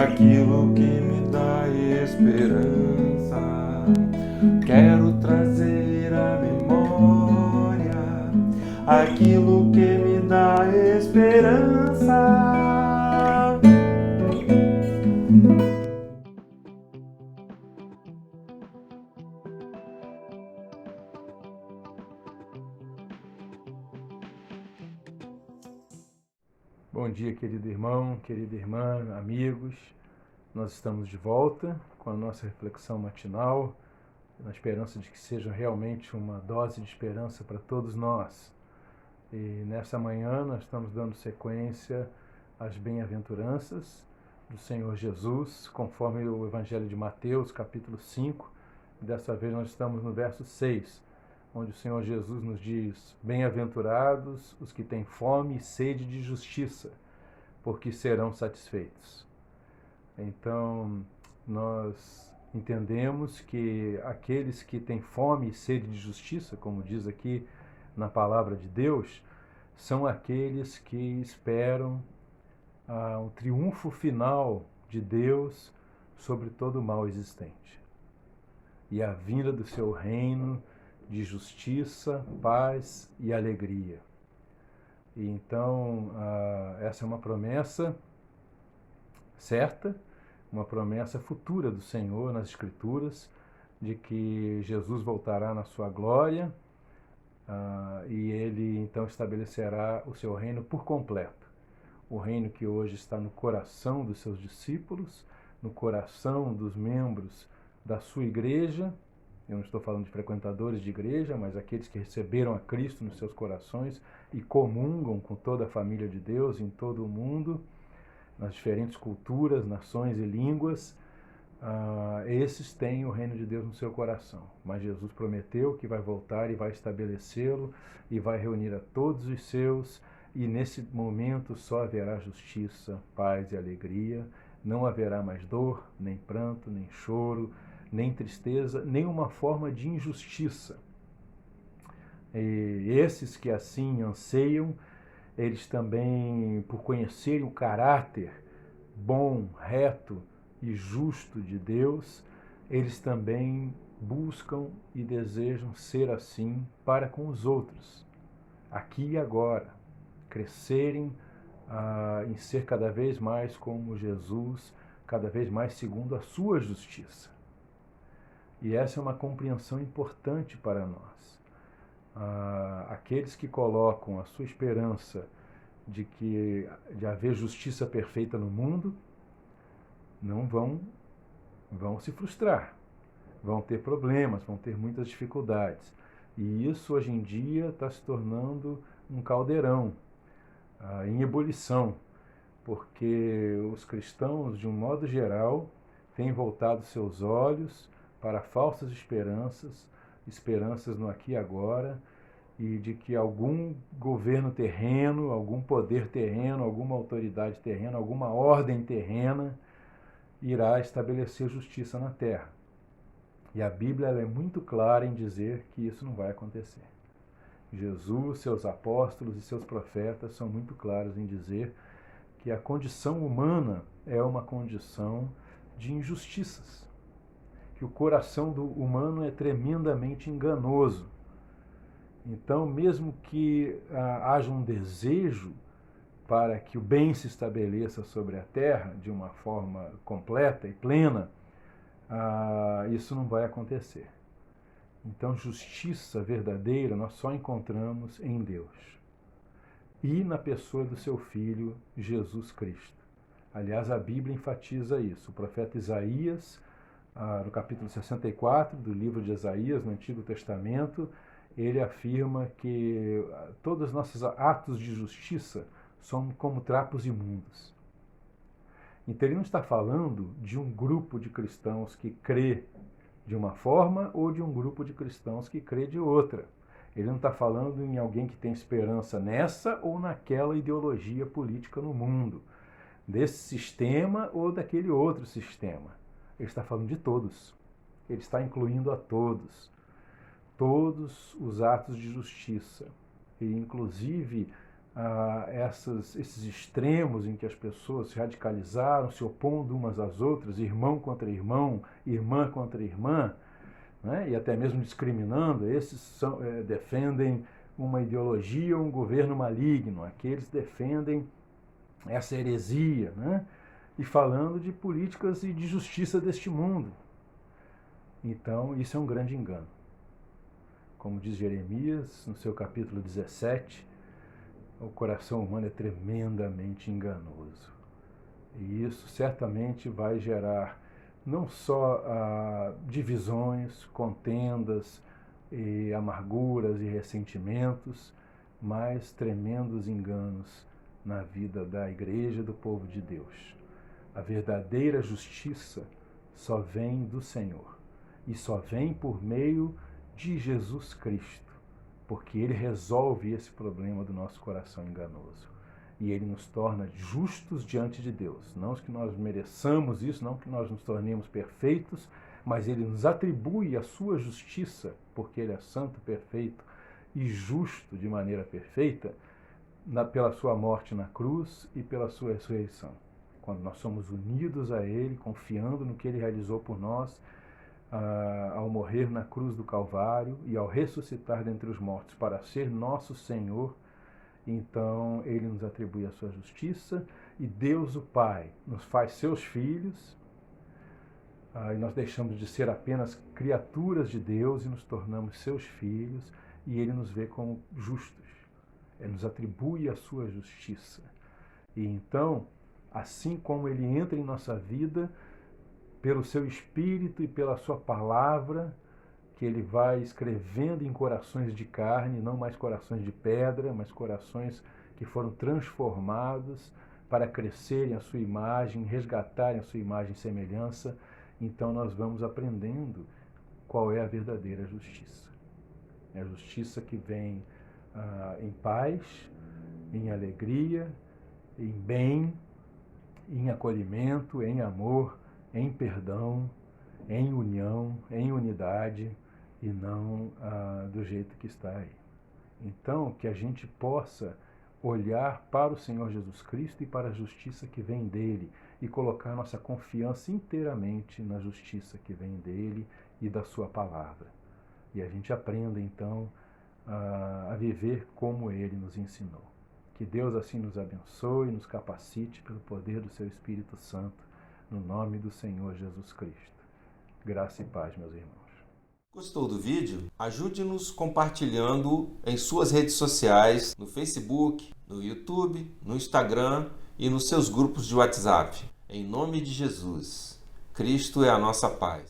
aquilo que me dá esperança. Quero trazer à memória aquilo que me dá esperança. Bom dia, querido irmão, querida irmã, amigos. Nós estamos de volta com a nossa reflexão matinal, na esperança de que seja realmente uma dose de esperança para todos nós. E nessa manhã nós estamos dando sequência às bem-aventuranças do Senhor Jesus, conforme o Evangelho de Mateus, capítulo 5. Dessa vez nós estamos no verso 6, onde o Senhor Jesus nos diz: bem-aventurados os que têm fome e sede de justiça, porque serão satisfeitos. Então, nós entendemos que aqueles que têm fome e sede de justiça, como diz aqui na palavra de Deus, são aqueles que esperam o triunfo final de Deus sobre todo o mal existente e a vinda do seu reino de justiça, paz e alegria. E então, essa é uma promessa certa, uma promessa futura do Senhor nas Escrituras, de que Jesus voltará na sua glória e ele então estabelecerá o seu reino por completo. O reino que hoje está no coração dos seus discípulos, no coração dos membros da sua igreja. Eu não estou falando de frequentadores de igreja, mas aqueles que receberam a Cristo nos seus corações e comungam com toda a família de Deus em todo o mundo, nas diferentes culturas, nações e línguas. Esses têm o reino de Deus no seu coração. Mas Jesus prometeu que vai voltar e vai estabelecê-lo e vai reunir a todos os seus, e nesse momento só haverá justiça, paz e alegria. Não haverá mais dor, nem pranto, nem choro, nem tristeza, nenhuma forma de injustiça. E esses que assim anseiam, eles também, por conhecerem o caráter bom, reto e justo de Deus, eles também buscam e desejam ser assim para com os outros, aqui e agora, crescerem em ser cada vez mais como Jesus, cada vez mais segundo a sua justiça. E essa é uma compreensão importante para nós. Aqueles que colocam a sua esperança de haver justiça perfeita no mundo não vão se frustrar, vão ter problemas, vão ter muitas dificuldades. E isso hoje em dia está se tornando um caldeirão em ebulição, porque os cristãos, de um modo geral, têm voltado seus olhos para falsas esperanças no aqui e agora, e de que algum governo terreno, algum poder terreno, alguma autoridade terrena, alguma ordem terrena irá estabelecer justiça na terra. E a Bíblia ela é muito clara em dizer que isso não vai acontecer. Jesus, seus apóstolos e seus profetas são muito claros em dizer que a condição humana é uma condição de injustiças, que o coração do humano é tremendamente enganoso. Então, mesmo que haja um desejo para que o bem se estabeleça sobre a terra de uma forma completa e plena, isso não vai acontecer. Então, justiça verdadeira nós só encontramos em Deus e na pessoa do seu Filho, Jesus Cristo. Aliás, a Bíblia enfatiza isso. O profeta Isaías, no capítulo 64 do livro de Isaías, no Antigo Testamento, ele afirma que todos os nossos atos de justiça são como trapos imundos. Então ele não está falando de um grupo de cristãos que crê de uma forma ou de um grupo de cristãos que crê de outra. Ele não está falando em alguém que tem esperança nessa ou naquela ideologia política no mundo, desse sistema ou daquele outro sistema. Ele está falando de todos. Ele está incluindo a todos. Todos os atos de justiça. E, inclusive, esses extremos em que as pessoas se radicalizaram, se opondo umas às outras, irmão contra irmão, irmã contra irmã, né? E até mesmo discriminando, esses defendem uma ideologia, um governo maligno, aqueles defendem essa heresia, né? E falando de políticas e de justiça deste mundo. Então, isso é um grande engano. Como diz Jeremias, no seu capítulo 17, o coração humano é tremendamente enganoso. E isso certamente vai gerar não só divisões, contendas, e amarguras e ressentimentos, mas tremendos enganos na vida da igreja, do povo de Deus. A verdadeira justiça só vem do Senhor e só vem por meio de Jesus Cristo, porque Ele resolve esse problema do nosso coração enganoso. E Ele nos torna justos diante de Deus. Não que nós mereçamos isso, não que nós nos tornemos perfeitos, mas Ele nos atribui a sua justiça, porque Ele é santo, perfeito e justo de maneira perfeita, pela sua morte na cruz e pela sua ressurreição. Quando nós somos unidos a Ele, confiando no que Ele realizou por nós, ao morrer na cruz do Calvário e ao ressuscitar dentre os mortos para ser nosso Senhor, então Ele nos atribui a sua justiça e Deus o Pai nos faz seus filhos, e nós deixamos de ser apenas criaturas de Deus e nos tornamos seus filhos, e Ele nos vê como justos. Ele nos atribui a sua justiça. E então, assim como Ele entra em nossa vida, pelo seu Espírito e pela sua palavra, que Ele vai escrevendo em corações de carne, não mais corações de pedra, mas corações que foram transformados para crescerem a sua imagem, resgatarem a sua imagem e semelhança. Então nós vamos aprendendo qual é a verdadeira justiça. É a justiça que vem em paz, em alegria, em bem, em acolhimento, em amor, em perdão, em união, em unidade, e não do jeito que está aí. Então, que a gente possa olhar para o Senhor Jesus Cristo e para a justiça que vem dele e colocar nossa confiança inteiramente na justiça que vem dele e da sua palavra. E a gente aprenda, então, a viver como ele nos ensinou. Que Deus assim nos abençoe e nos capacite pelo poder do seu Espírito Santo, no nome do Senhor Jesus Cristo. Graça e paz, meus irmãos. Gostou do vídeo? Ajude-nos compartilhando em suas redes sociais, no Facebook, no YouTube, no Instagram e nos seus grupos de WhatsApp. Em nome de Jesus, Cristo é a nossa paz.